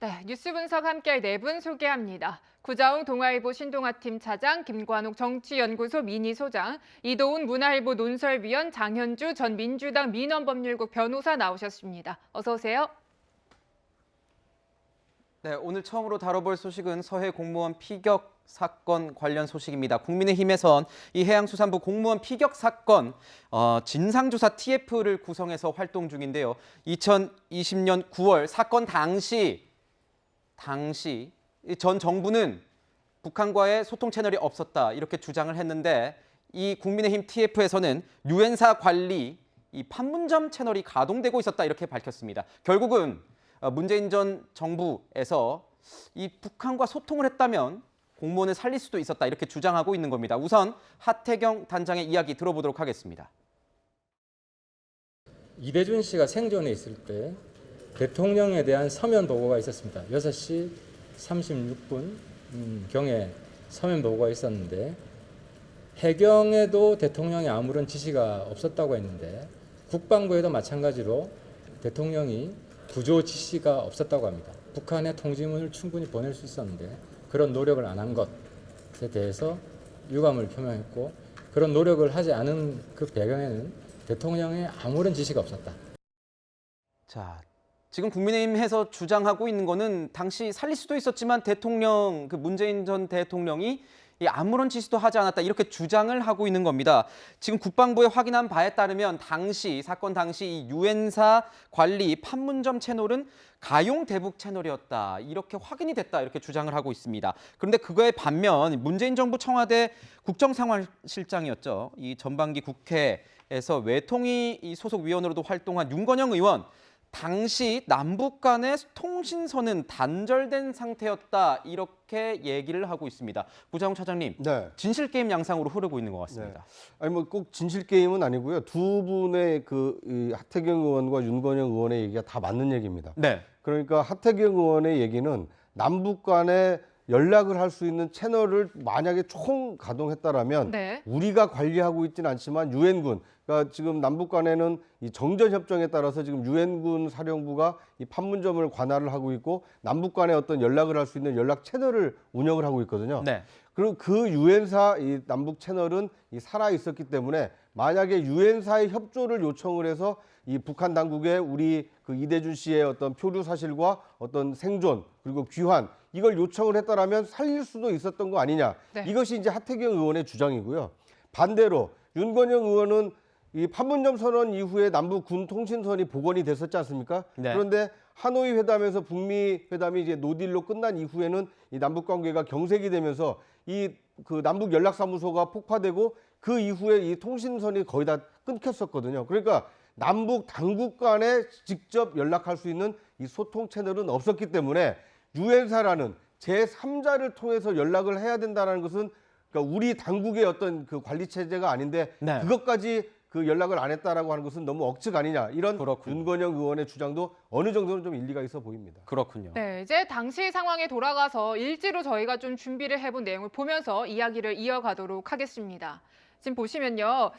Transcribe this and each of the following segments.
네, 뉴스 분석 함께할 네 분 소개합니다. 구자웅 동아일보 신동아팀 차장, 김관욱 정치연구소 미니소장, 이도훈 문화일보 논설위원, 장현주 전 민주당 민원법률국 변호사 나오셨습니다. 어서 오세요. 네, 오늘 처음으로 다뤄볼 소식은 서해 공무원 피격 사건 관련 소식입니다. 국민의힘에선 이 해양수산부 공무원 피격 사건 진상조사 TF를 구성해서 활동 중인데요. 2020년 9월 사건 당시 전 정부는 북한과의 소통 채널이 없었다 이렇게 주장을 했는데 이 국민의힘 TF에서는 유엔사 관리 이 판문점 채널이 가동되고 있었다 이렇게 밝혔습니다. 결국은 문재인 전 정부에서 이 북한과 소통을 했다면 공무원을 살릴 수도 있었다 이렇게 주장하고 있는 겁니다. 우선 하태경 단장의 이야기 들어보도록 하겠습니다. 이대준 씨가 생존해 있을 때 대통령에 대한 서면 보고가 있었습니다. 6시 36분 경에 서면 보고가 있었는데 해경에도 대통령이 아무런 지시가 없었다고 했는데 국방부에도 마찬가지로 대통령이 구조 지시가 없었다고 합니다. 북한에 통지문을 충분히 보낼 수 있었는데 그런 노력을 안 한 것에 대해서 유감을 표명했고 그런 노력을 하지 않은 그 배경에는 대통령의 아무런 지시가 없었다. 자, 지금 국민의힘에서 주장하고 있는 거는 당시 살릴 수도 있었지만 문재인 전 대통령이 아무런 지시도 하지 않았다 이렇게 주장을 하고 있는 겁니다. 지금 국방부에 확인한 바에 따르면 사건 당시 이 유엔사 관리 판문점 채널은 가용 대북 채널이었다 이렇게 확인이 됐다 이렇게 주장을 하고 있습니다. 그런데 그거에 반면 문재인 정부 청와대 국정상황실장이었죠. 이 전반기 국회에서 외통위 소속 위원으로도 활동한 윤건영 의원 당시 남북 간의 통신선은 단절된 상태였다 이렇게 얘기를 하고 있습니다. 구자웅 차장님, 네. 진실 게임 양상으로 흐르고 있는 것 같습니다. 네. 아니 뭐 꼭 진실 게임은 아니고요. 두 분의 이 하태경 의원과 윤건영 의원의 얘기가 다 맞는 얘기입니다. 네. 그러니까 하태경 의원의 얘기는 남북 간에 연락을 할 수 있는 채널을 만약에 총 가동했다라면 네. 우리가 관리하고 있지는 않지만 유엔군, 그러니까 지금 남북 간에는 이 정전 협정에 따라서 지금 유엔군 사령부가 이 판문점을 관할을 하고 있고 남북 간에 어떤 연락을 할 수 있는 연락 채널을 운영을 하고 있거든요. 네. 그리고 그 유엔사 이 남북 채널은 살아 있었기 때문에 만약에 유엔사의 협조를 요청을 해서 이 북한 당국에 우리 그 이대준 씨의 어떤 표류 사실과 어떤 생존 그리고 귀환 이걸 요청을 했다라면 살릴 수도 있었던 거 아니냐. 네. 이것이 이제 하태경 의원의 주장이고요. 반대로 윤건영 의원은 이 판문점 선언 이후에 남북 군 통신선이 복원이 됐었지 않습니까? 네. 그런데 하노이 회담에서 북미 회담이 이제 노딜로 끝난 이후에는 이 남북 관계가 경색이 되면서 그 남북 연락사무소가 폭파되고 그 이후에 이 통신선이 거의 다 끊겼었거든요. 그러니까 남북 당국 간에 직접 연락할 수 있는 이 소통 채널은 없었기 때문에 유엔사라는 제3자를 통해서 연락을 해야 된다는 것은 그러니까 우리 당국의 어떤 그 관리 체제가 아닌데 네. 그것까지 그 연락을 안 했다라고 하는 것은 너무 억측 아니냐 이런 그렇군요. 윤건영 의원의 주장도 어느 정도는 좀 일리가 있어 보입니다. 그렇군요. 네, 이제 당시 상황에 돌아가서 일지로 저희가 좀 준비를 해본 내용을 보면서 이야기를 이어가도록 하겠습니다. 지금 보시면요.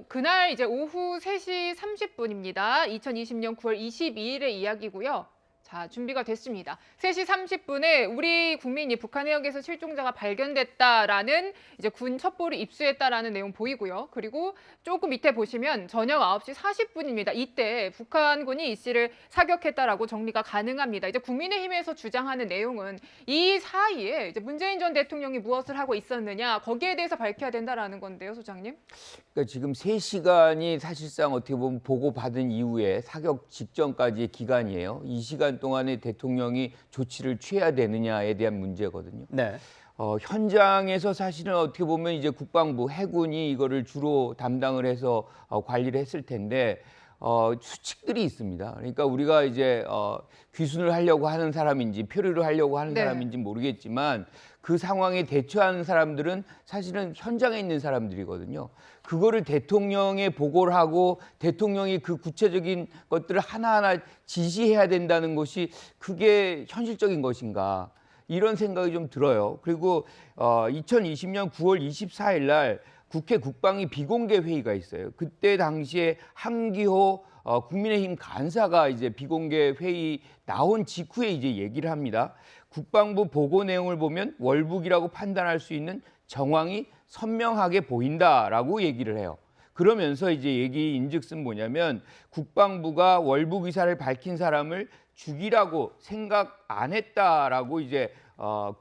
그날 이제 오후 3시 30분입니다. 2020년 9월 22일의 이야기고요. 자, 준비가 됐습니다. 3시 30분에 우리 국민이 북한 해역에서 실종자가 발견됐다라는 이제 군 첩보를 입수했다라는 내용 보이고요. 그리고 조금 밑에 보시면 저녁 9시 40분입니다. 이때 북한군이 이 씨를 사격했다라고 정리가 가능합니다. 이제 국민의힘에서 주장하는 내용은 이 사이에 이제 문재인 전 대통령이 무엇을 하고 있었느냐 거기에 대해서 밝혀야 된다라는 건데요, 소장님. 그러니까 지금 3시간이 사실상 어떻게 보면 보고받은 이후에 사격 직전까지의 기간이에요. 이 시간 동안에 대통령이 조치를 취해야 되느냐에 대한 문제거든요. 네. 현장에서 사실은 어떻게 보면 이제 국방부, 해군이 이거를 주로 담당을 해서 관리를 했을 텐데 수칙들이 있습니다. 그러니까 우리가 이제 귀순을 하려고 하는 사람인지 표류를 하려고 하는 네. 사람인지 모르겠지만 그 상황에 대처하는 사람들은 사실은 현장에 있는 사람들이거든요. 그거를 대통령에 보고를 하고 대통령이 그 구체적인 것들을 하나하나 지시해야 된다는 것이 그게 현실적인 것인가 이런 생각이 좀 들어요. 그리고 2020년 9월 24일 날 국회 국방위 비공개 회의가 있어요. 그때 당시에 함기호 국민의힘 간사가 이제 비공개 회의 나온 직후에 이제 얘기를 합니다. 국방부 보고 내용을 보면 월북이라고 판단할 수 있는 정황이 선명하게 보인다라고 얘기를 해요. 그러면서 이제 얘기 인즉슨 뭐냐면 국방부가 월북 의사를 밝힌 사람을 죽이라고 생각 안 했다라고 이제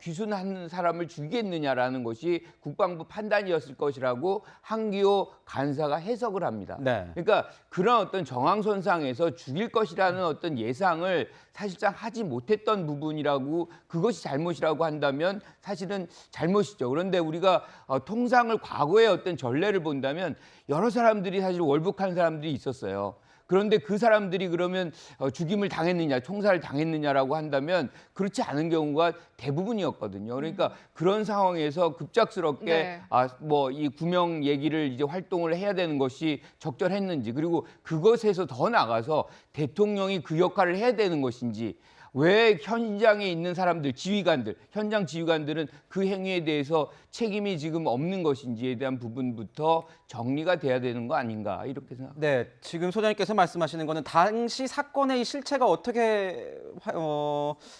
귀순한 사람을 죽이겠느냐라는 것이 국방부 판단이었을 것이라고 한기호 간사가 해석을 합니다. 네. 그러니까 그런 어떤 정황선상에서 죽일 것이라는 어떤 예상을 사실상 하지 못했던 부분이라고, 그것이 잘못이라고 한다면 사실은 잘못이죠. 그런데 우리가 통상을 과거의 어떤 전례를 본다면 여러 사람들이 사실 월북한 사람들이 있었어요. 그런데 그 사람들이 그러면 죽임을 당했느냐, 총살을 당했느냐라고 한다면 그렇지 않은 경우가 대부분이었거든요. 그러니까 그런 상황에서 급작스럽게 네. 뭐 이 구명 얘기를 이제 활동을 해야 되는 것이 적절했는지, 그리고 그것에서 더 나가서 대통령이 그 역할을 해야 되는 것인지, 왜 현장에 있는 사람들, 지휘관들, 현장 지휘관들은 그 행위에 대해서 책임이 지금 없는 것인지에 대한 부분부터 정리가 돼야 되는 거 아닌가, 이렇게 생각합니다. 네, 지금 소장님께서 말씀하시는 거는 당시 사건의 이 실체가 어떻게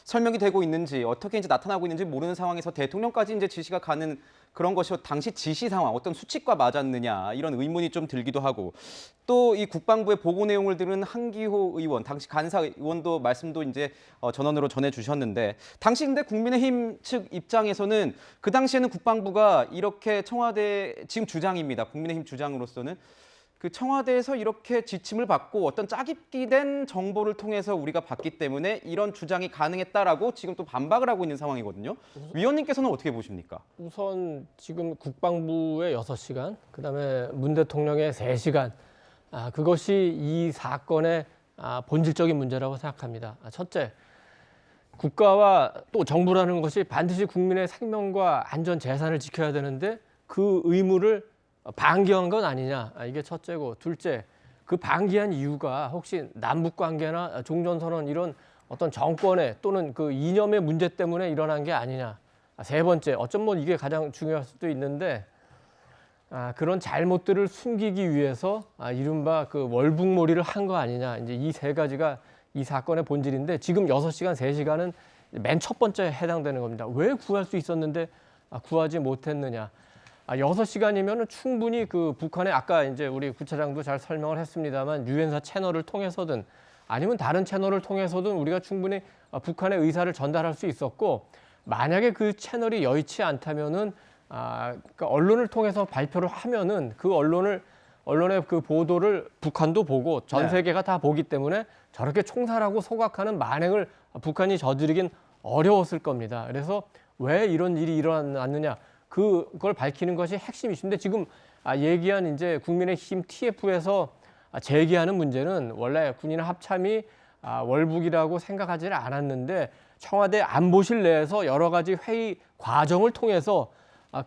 설명이 되고 있는지, 어떻게 이제 나타나고 있는지 모르는 상황에서 대통령까지 이제 지시가 가는 그런 것이 당시 지시 상황, 어떤 수칙과 맞았느냐, 이런 의문이 좀 들기도 하고, 또 이 국방부의 보고 내용을 들은 한기호 의원, 당시 간사 의원도 말씀도 이제 전원으로 전해주셨는데, 당시 근데 국민의힘 측 입장에서는 그 당시에는 국방부가 이렇게 청와대, 지금 주장입니다. 국민의힘 주장으로서는 그 청와대에서 이렇게 지침을 받고 어떤 짜깁기 된 정보를 통해서 우리가 봤기 때문에 이런 주장이 가능했다라고 지금 또 반박을 하고 있는 상황이거든요. 위원님께서는 어떻게 보십니까? 우선 지금 국방부의 6시간, 그다음에 문 대통령의 3시간, 그것이 이 사건의 본질적인 문제라고 생각합니다. 첫째, 국가와 또 정부라는 것이 반드시 국민의 생명과 안전, 재산을 지켜야 되는데 그 의무를 방기한 건 아니냐, 이게 첫째고, 둘째, 그 방기한 이유가 혹시 남북 관계나 종전선언 이런 어떤 정권의 또는 그 이념의 문제 때문에 일어난 게 아니냐. 세 번째, 어쩌면 이게 가장 중요할 수도 있는데, 그런 잘못들을 숨기기 위해서 이른바 그 월북몰이를 한 거 아니냐. 이제 이 세 가지가 이 사건의 본질인데, 지금 6시간, 3시간은 맨 첫 번째에 해당되는 겁니다. 왜 구할 수 있었는데 구하지 못했느냐. 6시간이면 충분히 그 북한의, 아까 이제 우리 부차장도 잘 설명을 했습니다만, 유엔사 채널을 통해서든 아니면 다른 채널을 통해서든 우리가 충분히 북한의 의사를 전달할 수 있었고, 만약에 그 채널이 여의치 않다면은 그러니까 언론을 통해서 발표를 하면은 그 언론의 그 보도를 북한도 보고 전 세계가 다 보기 때문에 저렇게 총살하고 소각하는 만행을 북한이 저지르긴 어려웠을 겁니다. 그래서 왜 이런 일이 일어났느냐, 그걸 밝히는 것이 핵심 이슈인데, 지금 얘기한 이제 국민의힘 TF에서 제기하는 문제는 원래 군인 합참이 월북이라고 생각하지는 않았는데 청와대 안보실 내에서 여러 가지 회의 과정을 통해서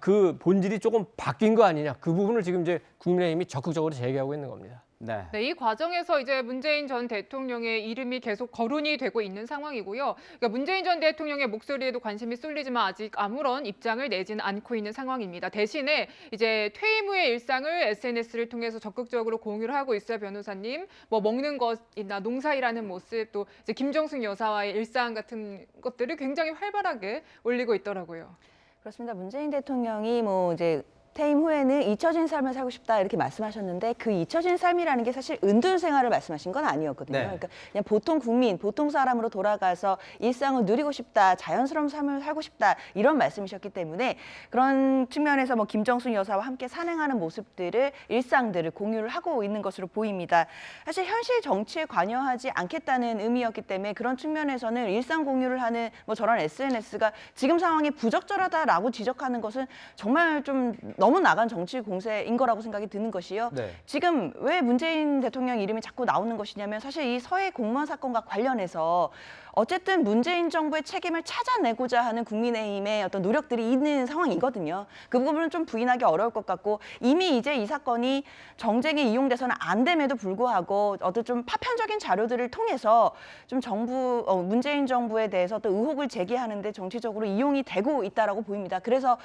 그 본질이 조금 바뀐 거 아니냐, 그 부분을 지금 이제 국민의힘이 적극적으로 제기하고 있는 겁니다. 네. 네, 이 과정에서 이제 문재인 전 대통령의 이름이 계속 거론이 되고 있는 상황이고요. 그러니까 문재인 전 대통령의 목소리에도 관심이 쏠리지만 아직 아무런 입장을 내지는 않고 있는 상황입니다. 대신에 이제 퇴임 후의 일상을 SNS를 통해서 적극적으로 공유를 하고 있어요, 변호사님. 뭐 먹는 것이나 농사일하는 모습, 또 이제 김정숙 여사와의 일상 같은 것들을 굉장히 활발하게 올리고 있더라고요. 그렇습니다. 문재인 대통령이 뭐 이제 퇴임 후에는 잊혀진 삶을 살고 싶다 이렇게 말씀하셨는데, 그 잊혀진 삶이라는 게 사실 은둔 생활을 말씀하신 건 아니었거든요. 네. 그러니까 그냥 보통 국민, 보통 사람으로 돌아가서 일상을 누리고 싶다, 자연스러운 삶을 살고 싶다, 이런 말씀이셨기 때문에 그런 측면에서 뭐 김정숙 여사와 함께 산행하는 모습들을, 일상들을 공유를 하고 있는 것으로 보입니다. 사실 현실 정치에 관여하지 않겠다는 의미였기 때문에 그런 측면에서는 일상 공유를 하는 뭐 저런 SNS가 지금 상황이 부적절하다라고 지적하는 것은 정말 좀 너무 나간 정치 공세인 거라고 생각이 드는 것이요. 네. 지금 왜 문재인 대통령 이름이 자꾸 나오는 것이냐면, 사실 이 서해 공무원 사건과 관련해서 어쨌든 문재인 정부의 책임을 찾아내고자 하는 국민의힘의 어떤 노력들이 있는 상황이거든요. 그 부분은 좀 부인하기 어려울 것 같고, 이미 이제 이 사건이 정쟁에 이용돼서는 안 됨에도 불구하고 어떤 좀 파편적인 자료들을 통해서 좀 문재인 정부에 대해서 또 의혹을 제기하는데 정치적으로 이용이 되고 있다라고 보입니다. 그래서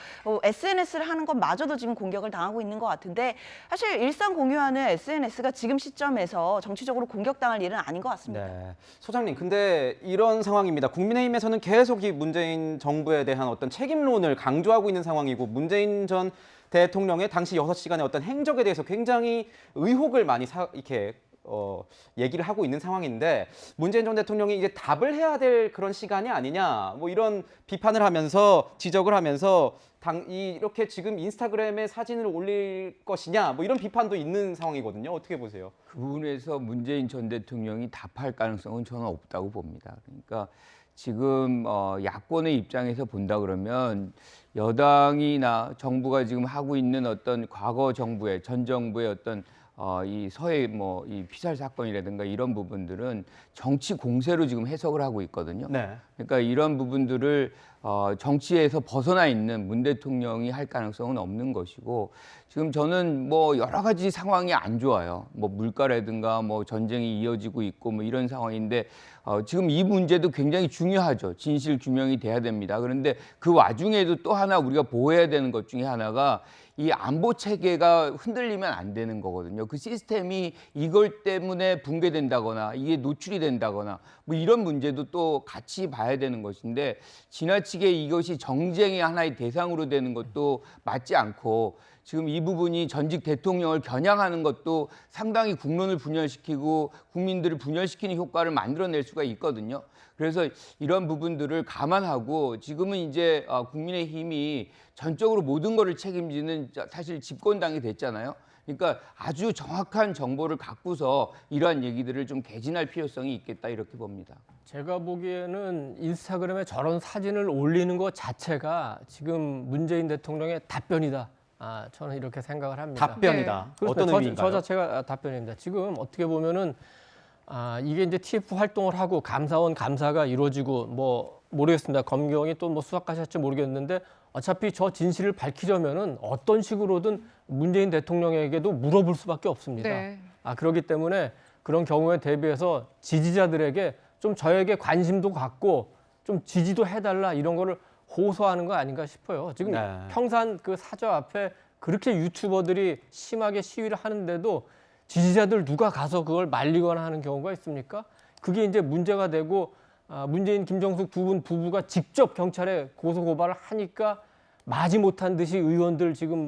SNS를 하는 것마저도 실제로도 지금 공격을 당하고 있는 것 같은데 사실 일상 공유하는 SNS가 지금 시점에서 정치적으로 공격당할 일은 아닌 것 같습니다. 네. 소장님, 근데 이런 상황입니다. 국민의힘에서는 계속 이 문재인 정부에 대한 어떤 책임론을 강조하고 있는 상황이고, 문재인 전 대통령의 당시 6시간의 어떤 행적에 대해서 굉장히 의혹을 많이 이렇게 얘기를 하고 있는 상황인데, 문재인 전 대통령이 이제 답을 해야 될 그런 시간이 아니냐, 뭐 이런 비판을 하면서, 지적을 하면서 이렇게 지금 인스타그램에 사진을 올릴 것이냐, 뭐 이런 비판도 있는 상황이거든요. 어떻게 보세요? 그 부분에서 문재인 전 대통령이 답할 가능성은 저는 없다고 봅니다. 그러니까 지금 야권의 입장에서 본다 그러면 여당이나 정부가 지금 하고 있는 어떤 과거 정부의, 전 정부의 어떤 이 서해 이 피살 사건이라든가 이런 부분들은 정치 공세로 지금 해석을 하고 있거든요. 네. 그러니까 이런 부분들을 정치에서 벗어나 있는 문 대통령이 할 가능성은 없는 것이고, 지금 저는 여러 가지 상황이 안 좋아요. 물가라든가 전쟁이 이어지고 있고 이런 상황인데, 지금 이 문제도 굉장히 중요하죠. 진실 규명이 돼야 됩니다. 그런데 그 와중에도 또 하나 우리가 보호해야 되는 것 중에 하나가 이 안보 체계가 흔들리면 안 되는 거거든요. 그 시스템이 이걸 때문에 붕괴된다거나 이게 노출이 된다거나 이런 문제도 또 같이 봐야 되는 것인데, 지나치게 이것이 정쟁의 하나의 대상으로 되는 것도 맞지 않고, 지금 이 부분이 전직 대통령을 겨냥하는 것도 상당히 국론을 분열시키고 국민들을 분열시키는 효과를 만들어낼 수가 있거든요. 그래서 이런 부분들을 감안하고 지금은 이제 국민의힘이 전적으로 모든 것을 책임지는 사실 집권당이 됐잖아요. 그러니까 아주 정확한 정보를 갖고서 이러한 얘기들을 좀 개진할 필요성이 있겠다, 이렇게 봅니다. 제가 보기에는 인스타그램에 저런 사진을 올리는 것 자체가 지금 문재인 대통령의 답변이다. 저는 이렇게 생각을 합니다. 답변이다. 네. 어떤 의미인가요? 저 자체가 답변입니다. 지금 어떻게 보면은 이게 이제 TF 활동을 하고 감사원 감사가 이루어지고 모르겠습니다. 검경이 또 수사까지 할지 모르겠는데, 어차피 저 진실을 밝히려면은 어떤 식으로든 문재인 대통령에게도 물어볼 수밖에 없습니다. 네. 그렇기 때문에 그런 경우에 대비해서 지지자들에게 좀 저에게 관심도 갖고 좀 지지도 해달라, 이런 거를 호소하는 거 아닌가 싶어요. 지금 네. 평산 그 사저 앞에 그렇게 유튜버들이 심하게 시위를 하는데도 지지자들 누가 가서 그걸 말리거나 하는 경우가 있습니까? 그게 이제 문제가 되고, 문재인, 김정숙 두 분 부부가 직접 경찰에 고소 고발을 하니까 마지 못한 듯이 의원들 지금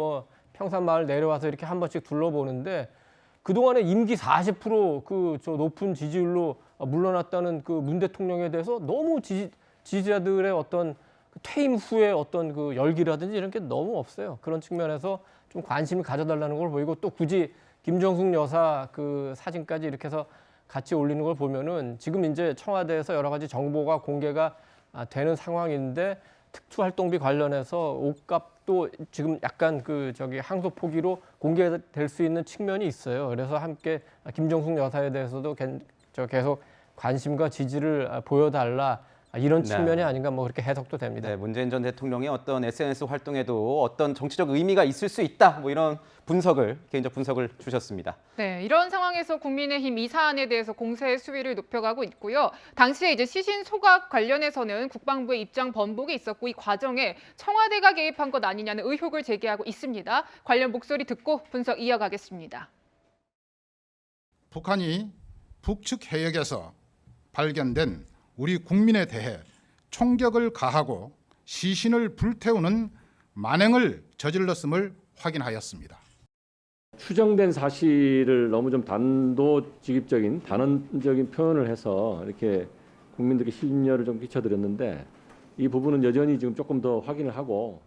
평산마을 내려와서 이렇게 한 번씩 둘러보는데, 그동안에 임기 40% 저 높은 지지율로 물러났다는 그 문 대통령에 대해서 너무 지지자들의 어떤 퇴임 후에 어떤 그 열기라든지 이런 게 너무 없어요. 그런 측면에서 좀 관심을 가져달라는 걸 보이고, 또 굳이 김정숙 여사 그 사진까지 이렇게 해서 같이 올리는 걸 보면은 지금 이제 청와대에서 여러 가지 정보가 공개가 되는 상황인데, 특수활동비 관련해서 옷값도 지금 약간 항소 포기로 공개될 수 있는 측면이 있어요. 그래서 함께 김정숙 여사에 대해서도 계속 관심과 지지를 보여달라, 이런 측면이 아닌가 그렇게 해석도 됩니다. 네, 문재인 전 대통령의 어떤 SNS 활동에도 어떤 정치적 의미가 있을 수 있다, 이런 개인적 분석을 주셨습니다. 네, 이런 상황에서 국민의힘 이 사안에 대해서 공세의 수위를 높여가고 있고요. 당시에 이제 시신 소각 관련해서는 국방부의 입장 번복이 있었고, 이 과정에 청와대가 개입한 것 아니냐는 의혹을 제기하고 있습니다. 관련 목소리 듣고 분석 이어가겠습니다. 북한이 북측 해역에서 발견된 우리 국민에 대해 총격을 가하고 시신을 불태우는 만행을 저질렀음을 확인하였습니다. 추정된 사실을 너무 좀 단도직입적인 단언적인 표현을 해서 이렇게 국민들께 심려를 좀 끼쳐드렸는데, 이 부분은 여전히 지금 조금 더 확인을 하고.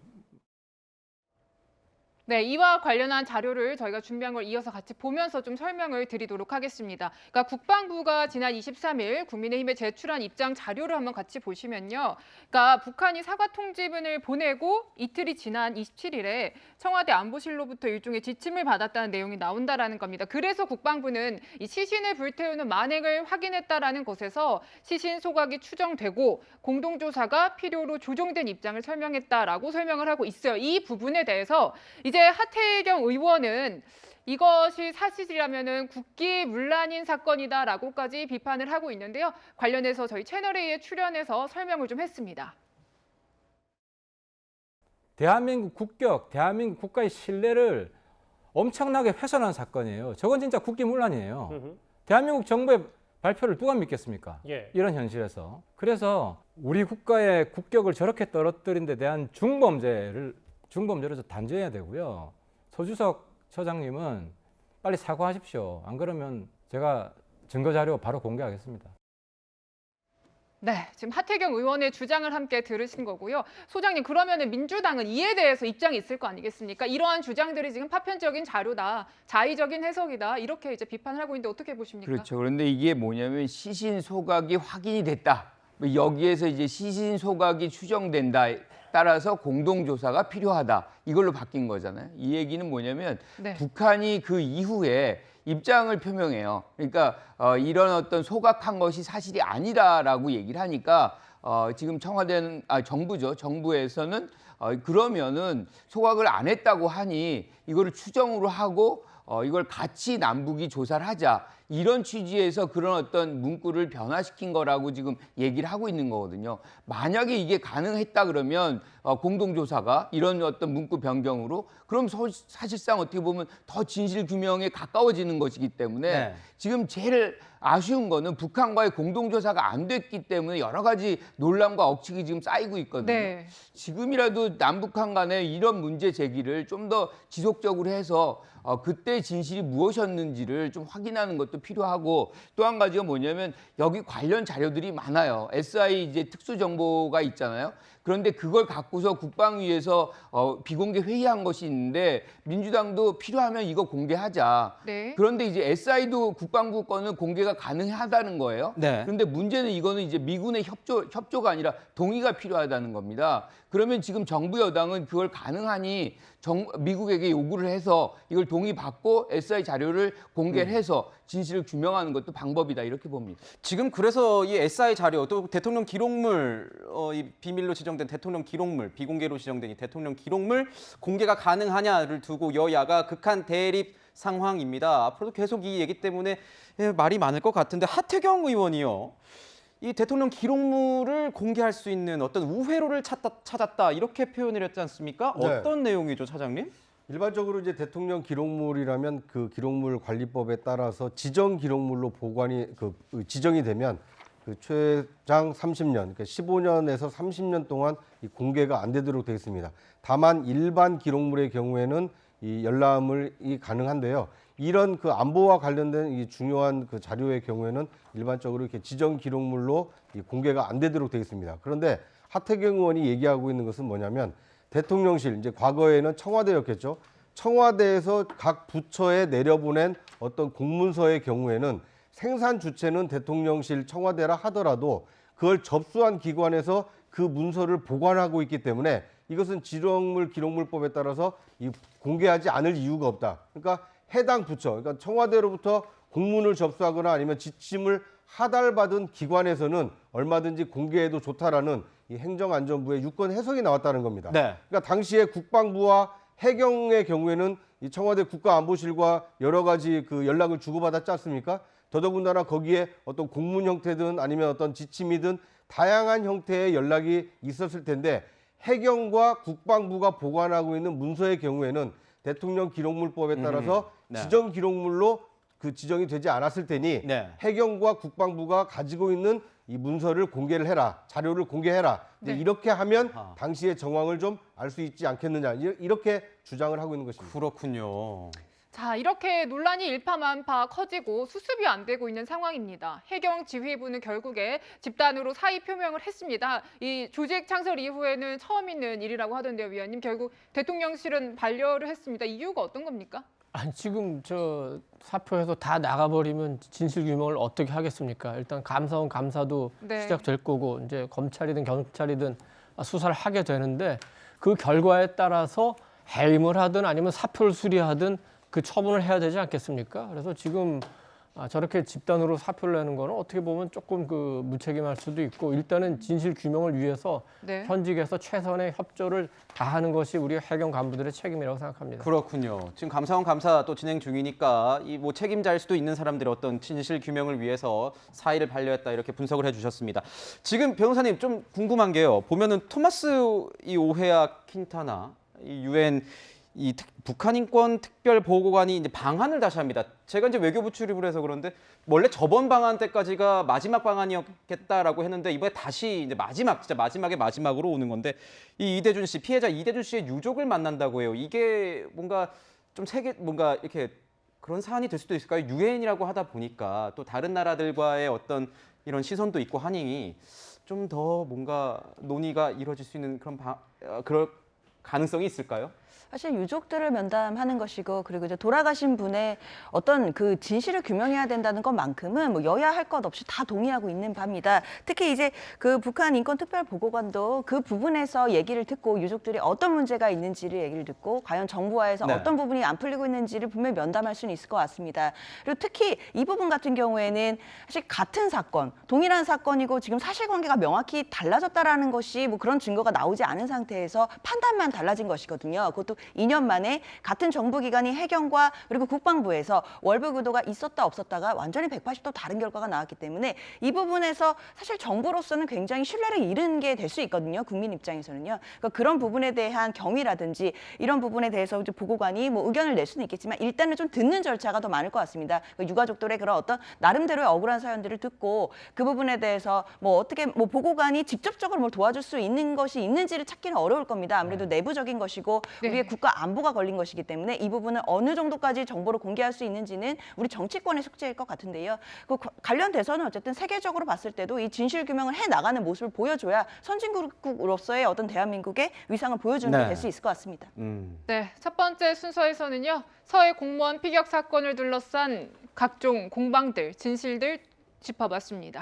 네, 이와 관련한 자료를 저희가 준비한 걸 이어서 같이 보면서 좀 설명을 드리도록 하겠습니다. 그러니까 국방부가 지난 23일 국민의힘에 제출한 입장 자료를 한번 같이 보시면요. 그러니까 북한이 사과 통지문을 보내고 이틀이 지난 27일에 청와대 안보실로부터 일종의 지침을 받았다는 내용이 나온다라는 겁니다. 그래서 국방부는 이 시신을 불태우는 만행을 확인했다라는 것에서 시신 소각이 추정되고 공동조사가 필요로 조정된 입장을 설명했다라고 설명을 하고 있어요. 이 부분에 대해서 이제 하태경 의원은 이것이 사실이라면은 국기문란인 사건이다라고까지 비판을 하고 있는데요. 관련해서 저희 채널A에 출연해서 설명을 좀 했습니다. 대한민국 국격, 대한민국 국가의 신뢰를 엄청나게 훼손한 사건이에요. 저건 진짜 국기문란이에요. 대한민국 정부의 발표를 누가 믿겠습니까? 예. 이런 현실에서. 그래서 우리 국가의 국격을 저렇게 떨어뜨린 데 대한 중범죄를 단죄해야 되고요. 소주석 처장님은 빨리 사과하십시오. 안 그러면 제가 증거 자료 바로 공개하겠습니다. 네, 지금 하태경 의원의 주장을 함께 들으신 거고요. 소장님, 그러면은 민주당은 이에 대해서 입장이 있을 거 아니겠습니까? 이러한 주장들이 지금 파편적인 자료다, 자의적인 해석이다, 이렇게 이제 비판을 하고 있는데 어떻게 보십니까? 그렇죠. 그런데 이게 뭐냐면 시신 소각이 확인이 됐다. 뭐 여기에서 이제 시신 소각이 추정된다. 따라서 공동조사가 필요하다. 이걸로 바뀐 거잖아요. 이 얘기는 뭐냐면 네. 북한이 그 이후에 입장을 표명해요. 그러니까 이런 어떤 소각한 것이 사실이 아니다라고 얘기를 하니까 지금 청와대는 정부죠. 정부에서는 그러면은 소각을 안 했다고 하니 이거를 추정으로 하고 이걸 같이 남북이 조사를 하자. 이런 취지에서 그런 어떤 문구를 변화시킨 거라고 지금 얘기를 하고 있는 거거든요. 만약에 이게 가능했다 그러면 공동조사가 이런 어떤 문구 변경으로 그럼 사실상 어떻게 보면 더 진실 규명에 가까워지는 것이기 때문에 네. 지금 제일 아쉬운 거는 북한과의 공동조사가 안 됐기 때문에 여러 가지 논란과 억측이 지금 쌓이고 있거든요. 네. 지금이라도 남북한 간에 이런 문제 제기를 좀 더 지속적으로 해서 그때 진실이 무엇이었는지를 좀 확인하는 것도 필요하고 또 한 가지가 뭐냐면 여기 관련 자료들이 많아요. SI 이제 특수정보가 있잖아요. 그런데 그걸 갖고서 국방위에서 비공개 회의한 것이 있는데 민주당도 필요하면 이거 공개하자. 네. 그런데 이제 SI도 국방부 거는 공개가 가능하다는 거예요. 네. 그런데 문제는 이거는 이제 미군의 협조가 아니라 동의가 필요하다는 겁니다. 그러면 지금 정부 여당은 그걸 가능하니 미국에게 요구를 해서 이걸 동의받고 SI 자료를 공개를 해서 진실을 규명하는 것도 방법이다 이렇게 봅니다. 지금 그래서 이 SI 자료 또 대통령 기록물 이 비밀로 지정된 대통령 기록물 비공개로 지정된 이 대통령 기록물 공개가 가능하냐를 두고 여야가 극한 대립 상황입니다. 앞으로도 계속 이 얘기 때문에 말이 많을 것 같은데 하태경 의원이요. 이 대통령 기록물을 공개할 수 있는 어떤 우회로를 찾았다 이렇게 표현을 했지 않습니까? 네. 어떤 내용이죠, 차장님? 일반적으로 이제 대통령 기록물이라면 그 기록물 관리법에 따라서 지정 기록물로 보관이 지정이 되면 그 최장 30년, 그러니까 15년에서 30년 동안 이 공개가 안 되도록 되어 있습니다. 다만 일반 기록물의 경우에는 이 열람이 가능한데요. 이런 그 안보와 관련된 이 중요한 그 자료의 경우에는 일반적으로 이렇게 지정 기록물로 이 공개가 안 되도록 되어 있습니다. 그런데 하태경 의원이 얘기하고 있는 것은 뭐냐면 대통령실, 이제 과거에는 청와대였겠죠. 청와대에서 각 부처에 내려보낸 어떤 공문서의 경우에는 생산 주체는 대통령실, 청와대라 하더라도 그걸 접수한 기관에서 그 문서를 보관하고 있기 때문에 이것은 지정물 기록물법에 따라서 공개하지 않을 이유가 없다. 그러니까 해당 부처, 그러니까 청와대로부터 공문을 접수하거나 아니면 지침을 하달받은 기관에서는 얼마든지 공개해도 좋다라는 이 행정안전부의 유권 해석이 나왔다는 겁니다. 네. 그러니까 당시에 국방부와 해경의 경우에는 이 청와대 국가안보실과 여러 가지 그 연락을 주고받았지 않습니까? 더더군다나 거기에 어떤 공문 형태든 아니면 어떤 지침이든 다양한 형태의 연락이 있었을 텐데 해경과 국방부가 보관하고 있는 문서의 경우에는 대통령 기록물법에 따라서 네. 지정 기록물로 그 지정이 되지 않았을 테니 네. 해경과 국방부가 가지고 있는 이 문서를 공개를 해라, 자료를 공개해라. 네. 이렇게 하면 아하. 당시의 정황을 좀 알 수 있지 않겠느냐 이렇게 주장을 하고 있는 것입니다. 그렇군요. 자, 이렇게 논란이 일파만파 커지고 수습이 안 되고 있는 상황입니다. 해경 지휘부는 결국에 집단으로 사의 표명을 했습니다. 이 조직 창설 이후에는 처음 있는 일이라고 하던데요, 위원님. 결국 대통령실은 반려를 했습니다. 이유가 어떤 겁니까? 아니 지금 저 사표에서 다 나가버리면 진실 규명을 어떻게 하겠습니까? 일단 감사원 감사도 네. 시작될 거고 이제 검찰이든 경찰이든 수사를 하게 되는데 그 결과에 따라서 해임을 하든 아니면 사표를 수리하든 그 처분을 해야 되지 않겠습니까? 그래서 지금 저렇게 집단으로 사표를 내는 거는 어떻게 보면 조금 그 무책임할 수도 있고 일단은 진실 규명을 위해서 네. 현직에서 최선의 협조를 다하는 것이 우리 해경 간부들의 책임이라고 생각합니다. 그렇군요. 지금 감사원 감사 또 진행 중이니까 이 뭐 책임자일 수도 있는 사람들의 어떤 진실 규명을 위해서 사의를 반려했다 이렇게 분석을 해주셨습니다. 지금 변호사님 좀 궁금한 게요. 보면은 토마스 이 오헤아 킨타나 이 유엔 이 북한 인권 특별 보고관이 이제 방한을 다시 합니다. 제가 이제 외교부 출입을 해서 그런데 원래 저번 방한 때까지가 마지막 방한이었겠다라고 했는데 이번에 다시 이제 진짜 마지막에 마지막으로 오는 건데 이 이대준 씨 피해자 이대준 씨의 유족을 만난다고 해요. 이게 뭔가 좀 뭔가 이렇게 그런 사안이 될 수도 있을까요? 유엔이라고 하다 보니까 또 다른 나라들과의 어떤 이런 시선도 있고 하니 좀 더 뭔가 논의가 이루어질 수 있는 그럴 가능성이 있을까요? 사실 유족들을 면담하는 것이고 그리고 이제 돌아가신 분의 어떤 그 진실을 규명해야 된다는 것만큼은 뭐 여야 할 것 없이 다 동의하고 있는 바입니다. 특히 이제 그 북한 인권특별보고관도 그 부분에서 얘기를 듣고 유족들이 어떤 문제가 있는지를 얘기를 듣고 과연 정부와에서 네. 어떤 부분이 안 풀리고 있는지를 분명히 면담할 수는 있을 것 같습니다. 그리고 특히 이 부분 같은 경우에는 사실 같은 사건, 동일한 사건이고 지금 사실관계가 명확히 달라졌다라는 것이 뭐 그런 증거가 나오지 않은 상태에서 판단만 달라진 것이거든요. 그것도 2년 만에 같은 정부기관이 해경과 그리고 국방부에서 월북 의도가 있었다 없었다가 완전히 180도 다른 결과가 나왔기 때문에 이 부분에서 사실 정부로서는 굉장히 신뢰를 잃은 게 될 수 있거든요. 국민 입장에서는요. 그러니까 그런 부분에 대한 경위라든지 이런 부분에 대해서 이제 보고관이 뭐 의견을 낼 수는 있겠지만 일단은 좀 듣는 절차가 더 많을 것 같습니다. 그러니까 유가족들의 그런 어떤 나름대로의 억울한 사연들을 듣고 그 부분에 대해서 뭐 어떻게 뭐 보고관이 직접적으로 뭘 도와줄 수 있는 것이 있는지를 찾기는 어려울 겁니다. 아무래도 내부적인 것이고 네. 우리의 국가 안보가 걸린 것이기 때문에 이 부분은 어느 정도까지 정보를 공개할 수 있는지는 우리 정치권의 숙제일 것 같은데요. 그 관련돼서는 어쨌든 세계적으로 봤을 때도 이 진실 규명을 해 나가는 모습을 보여줘야 선진국으로서의 어떤 대한민국의 위상을 보여주는 게 네. 될 수 있을 것 같습니다. 네, 첫 번째 순서에서는요. 서해 공무원 피격 사건을 둘러싼 각종 공방들, 진실들 짚어봤습니다.